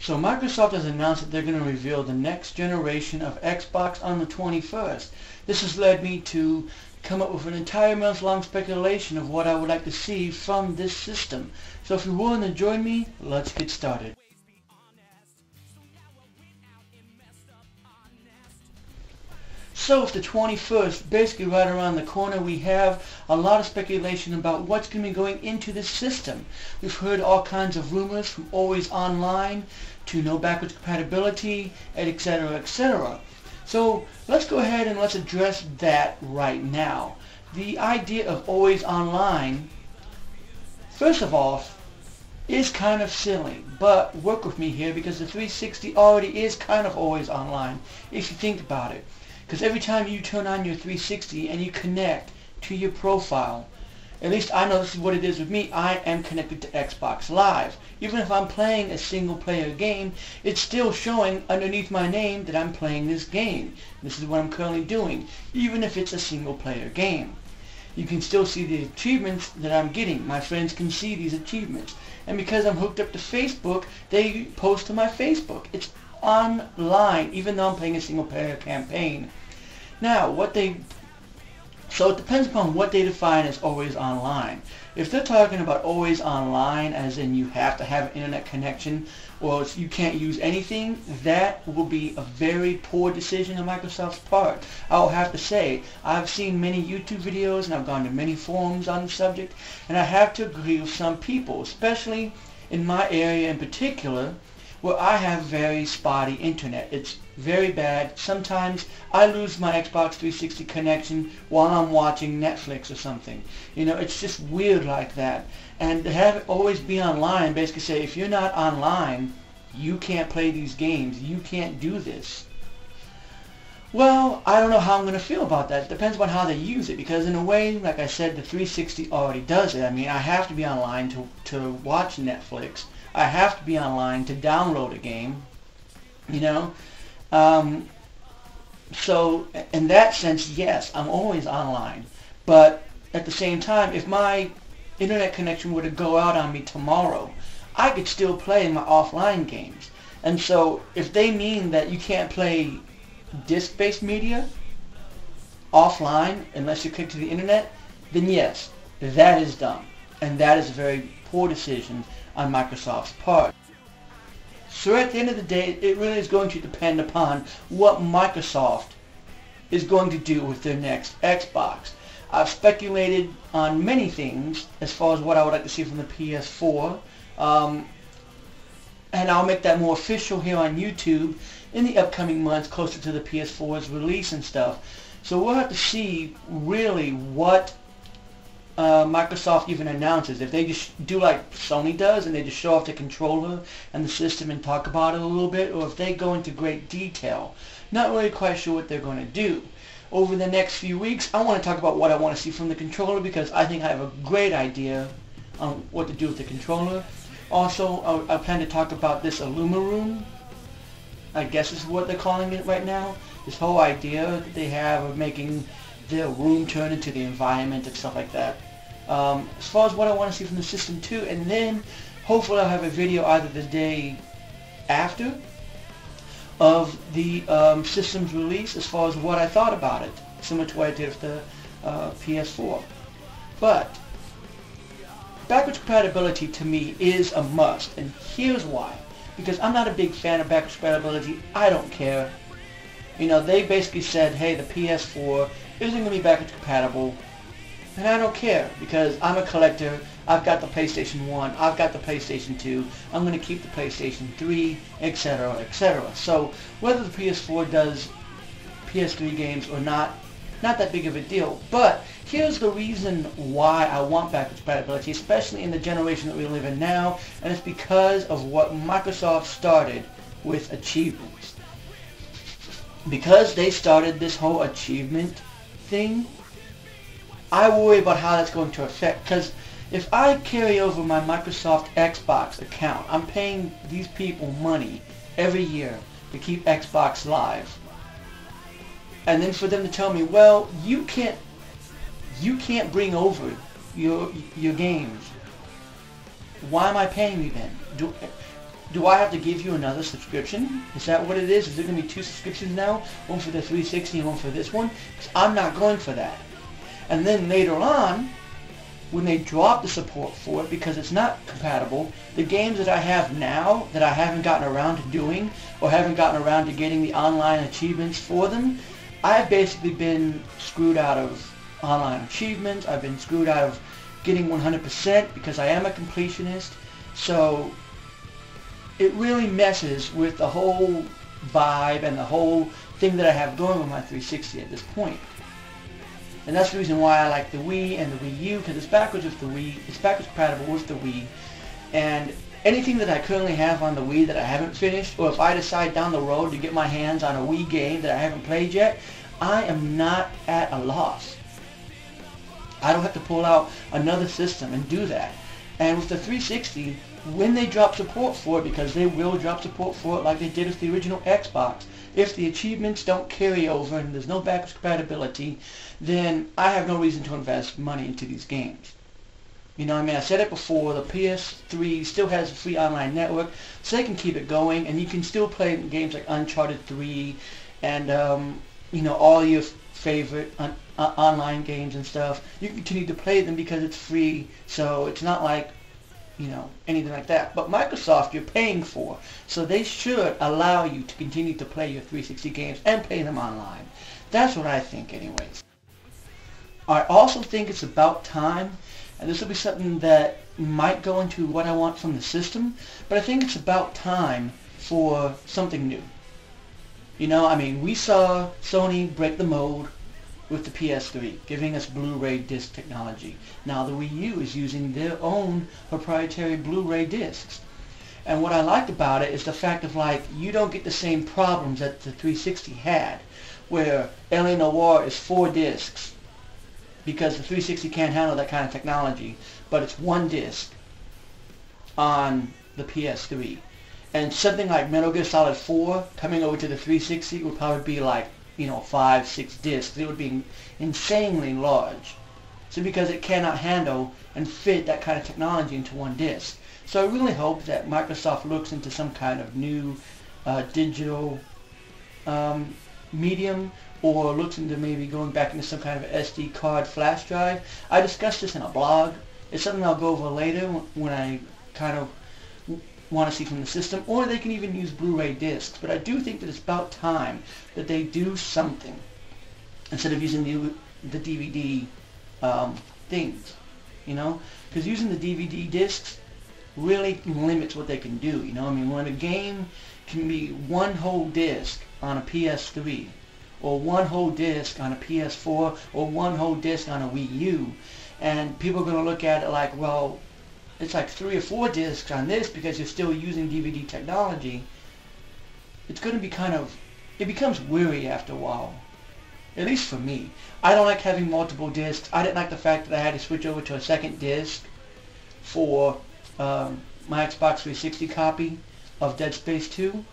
So Microsoft has announced that they're going to reveal the next generation of Xbox on the 21st. This has led me to come up with an entire month-long speculation of what I would like to see from this system. So if you're willing to join me, let's get started. So with the 21st, basically right around the corner, we have a lot of speculation about what's going to be going into this system. We've heard all kinds of rumors from always online to no backwards compatibility, etc., etc. So let's go ahead and let's address that right now. The idea of always online, first of all, is kind of silly, but work with me here because the 360 already is kind of always online if you think about it. Because every time you turn on your 360 and you connect to your profile, at least I know this is what it is with me, I am connected to Xbox Live. Even if I'm playing a single player game, it's still showing underneath my name that I'm playing this game. This is what I'm currently doing, even if it's a single player game. You can still see the achievements that I'm getting. My friends can see these achievements. And because I'm hooked up to Facebook, they post to my Facebook. It's online, even though I'm playing a single player campaign. Now, so it depends upon what they define as always online. If they're talking about always online, as in you have to have an internet connection or you can't use anything, that will be a very poor decision on Microsoft's part. I'll have to say, I've seen many YouTube videos and I've gone to many forums on the subject, and I have to agree with some people, especially in my area in particular, where I have very spotty internet. It's very bad. Sometimes I lose my Xbox 360 connection while I'm watching Netflix or something. You know, it's just weird like that. And to have it always be online, basically say, if you're not online, you can't play these games. You can't do this. Well, I don't know how I'm going to feel about that. It depends on how they use it, because in a way, like I said, the 360 already does it. I mean, I have to be online to watch Netflix. I have to be online to download a game, you know. So in that sense, yes, I'm always online. But at the same time, if my internet connection were to go out on me tomorrow, I could still play my offline games. And so if they mean that you can't play disc-based media offline unless you're connected to the internet, then yes, that is dumb. And that is a very poor decision on Microsoft's part. So at the end of the day, it really is going to depend upon what Microsoft is going to do with their next Xbox. I've speculated on many things as far as what I would like to see from the PS4, and I'll make that more official here on YouTube in the upcoming months closer to the PS4's release and stuff. So we'll have to see really what Microsoft even announces. If they just do like Sony does and they just show off the controller and the system and talk about it a little bit, or if they go into great detail. Not really quite sure what they're going to do. Over the next few weeks, I want to talk about what I want to see from the controller, because I think I have a great idea on what to do with the controller. Also, I plan to talk about this IllumiRoom, I guess is what they're calling it right now. This whole idea that they have of making their room turn into the environment and stuff like that. As far as what I want to see from the system too, and then hopefully I'll have a video either the day after of the system's release as far as what I thought about it, similar to what I did with the PS4. But backwards compatibility to me is a must, and here's why. Because I'm not a big fan of backwards compatibility. I don't care. You know, they basically said, hey, the PS4 isn't going to be backwards compatible, and I don't care, because I'm a collector. I've got the PlayStation 1, I've got the PlayStation 2, I'm going to keep the PlayStation 3, etc., etc. So whether the PS4 does PS3 games or not that big of a deal. But here's the reason why I want backwards compatibility, especially in the generation that we live in now, and it's because of what Microsoft started with achievements. Because they started this whole achievement thing, I worry about how that's going to affect, because if I carry over my Microsoft Xbox account, I'm paying these people money every year to keep Xbox Live, and then for them to tell me, well, you can't bring over your games. Why am I paying you then? do I have to give you another subscription? Is that what it is? Is there going to be 2 subscriptions now? One for the 360 and one for this one? 'Cause I'm not going for that. And then later on, when they drop the support for it because it's not compatible, the games that I have now that I haven't gotten around to doing or haven't gotten around to getting the online achievements for them, I've basically been screwed out of online achievements. I've been screwed out of getting 100% because I am a completionist. So it really messes with the whole vibe and the whole thing that I have going with my 360 at this point. And that's the reason why I like the Wii and the Wii U, because it's backwards with the Wii, it's backwards compatible with the Wii. And anything that I currently have on the Wii that I haven't finished, or if I decide down the road to get my hands on a Wii game that I haven't played yet, I am not at a loss. I don't have to pull out another system and do that. And with the 360, when they drop support for it, because they will drop support for it like they did with the original Xbox, if the achievements don't carry over and there's no backwards compatibility, then I have no reason to invest money into these games. You know what I mean? I said it before, the PS3 still has a free online network, so they can keep it going, and you can still play games like Uncharted 3 and, you know, all your favorite online games and stuff. You can continue to play them because it's free, so it's not like, you know, anything like that. But Microsoft, you're paying for, so they should allow you to continue to play your 360 games and play them online. That's what I think anyways. I also think it's about time, and this will be something that might go into what I want from the system, but I think it's about time for something new. You know, I mean, we saw Sony break the mold with the PS3, giving us Blu-ray disc technology. Now the Wii U is using their own proprietary Blu-ray discs. And what I liked about it is the fact of, like, you don't get the same problems that the 360 had, where L.A. Noire is 4 discs, because the 360 can't handle that kind of technology, but it's 1 disc on the PS3. And something like Metal Gear Solid 4 coming over to the 360 would probably be like, you know, 5, 6 discs. It would be insanely large. So because it cannot handle and fit that kind of technology into 1 disc. So I really hope that Microsoft looks into some kind of new digital medium, or looks into maybe going back into some kind of SD card flash drive. I discussed this in a blog. It's something I'll go over later when I kind of want to see from the system, or they can even use Blu-ray discs. But I do think that it's about time that they do something instead of using the DVD things, you know, because using the DVD discs really limits what they can do. You know, I mean, when a game can be 1 whole disc on a PS3, or 1 whole disc on a PS4, or 1 whole disc on a Wii U, and people are going to look at it like, well, it's like 3 or 4 discs on this because you're still using DVD technology. It's going to be kind of, it becomes weary after a while. At least for me. I don't like having multiple discs. I didn't like the fact that I had to switch over to a second disc for my Xbox 360 copy of Dead Space 2.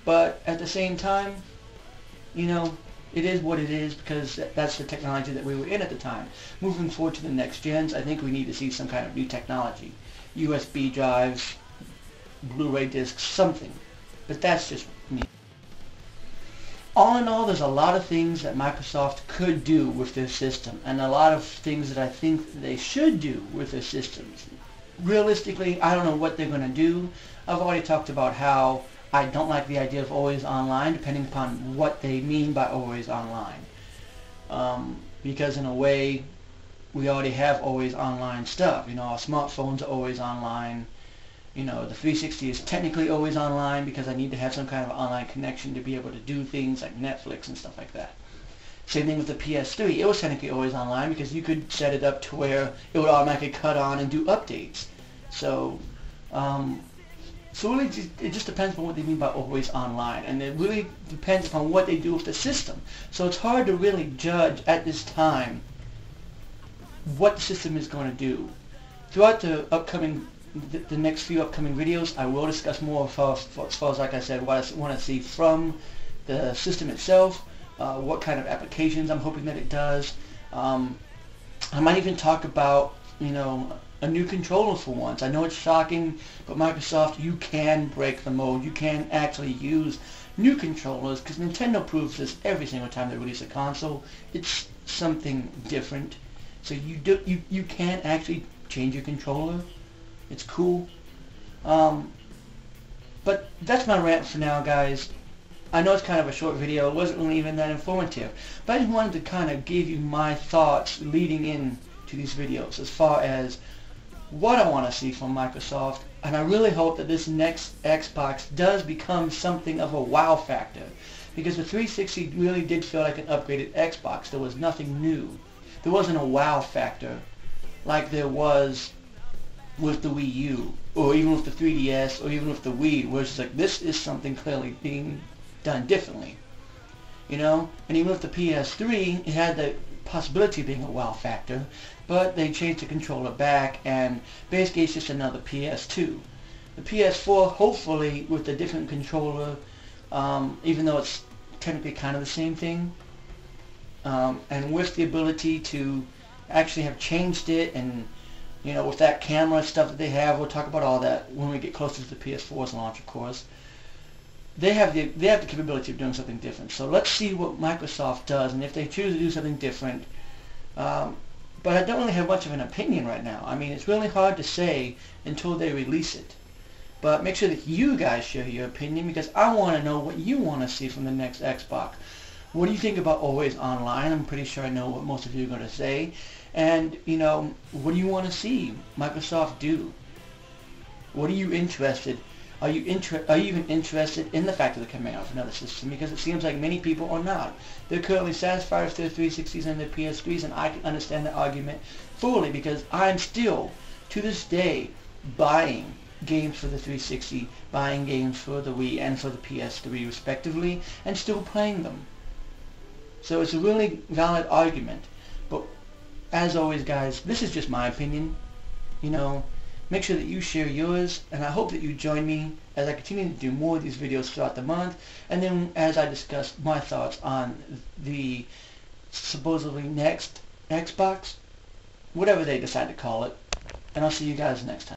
But at the same time, you know, it is what it is, because that's the technology that we were in at the time. Moving forward to the next gens, I think we need to see some kind of new technology. USB drives, Blu-ray discs, something. But that's just me. All in all, there's a lot of things that Microsoft could do with their system, and a lot of things that I think they should do with their systems. Realistically, I don't know what they're going to do. I've already talked about how I don't like the idea of always online, depending upon what they mean by always online. Because in a way, we already have always online stuff. You know, our smartphones are always online. You know, the 360 is technically always online because I need to have some kind of online connection to be able to do things like Netflix and stuff like that. Same thing with the PS3. It was technically always online because you could set it up to where it would automatically cut on and do updates. So, so really, it just depends on what they mean by always online, and it really depends upon what they do with the system. So it's hard to really judge at this time what the system is going to do. Throughout the next few upcoming videos, I will discuss more as far as, like I said, what I want to see from the system itself, what kind of applications I'm hoping that it does. I might even talk about, you know, a new controller for once. I know it's shocking, but Microsoft, you can break the mold. You can actually use new controllers, because Nintendo proves this every single time they release a console. It's something different. So you can actually change your controller. It's cool. But that's my rant for now, guys. I know it's kind of a short video. It wasn't really even that informative. But I just wanted to kind of give you my thoughts leading in to these videos as far as what I want to see from Microsoft. And I really hope that this next Xbox does become something of a wow factor. Because the 360 really did feel like an upgraded Xbox. There was nothing new. There wasn't a wow factor like there was with the Wii U, or even with the 3DS, or even with the Wii, where it's like, this is something clearly being done differently, you know? And even with the PS3, it had the possibility of being a wow factor, but they changed the controller back, and basically it's just another PS2. The PS4, hopefully, with a different controller, even though it's technically kind of the same thing, and with the ability to actually have changed it, and you know, with that camera stuff that they have, we'll talk about all that when we get closer to the PS4's launch, of course. They have the capability of doing something different. So let's see what Microsoft does, and if they choose to do something different. But I don't really have much of an opinion right now. I mean, it's really hard to say until they release it. But make sure that you guys share your opinion, because I want to know what you want to see from the next Xbox. What do you think about Always Online? I'm pretty sure I know what most of you are going to say. And, you know, what do you want to see Microsoft do? What are you interested? Are you even interested in the fact that they're coming out with another system? Because it seems like many people are not. They're currently satisfied with their 360s and their PS3s, and I can understand that argument fully, because I'm still, to this day, buying games for the 360, buying games for the Wii and for the PS3 respectively, and still playing them. So it's a really valid argument. But as always, guys, this is just my opinion. You know, make sure that you share yours, and I hope that you join me as I continue to do more of these videos throughout the month, and then as I discuss my thoughts on the supposedly next Xbox, whatever they decide to call it. And I'll see you guys next time.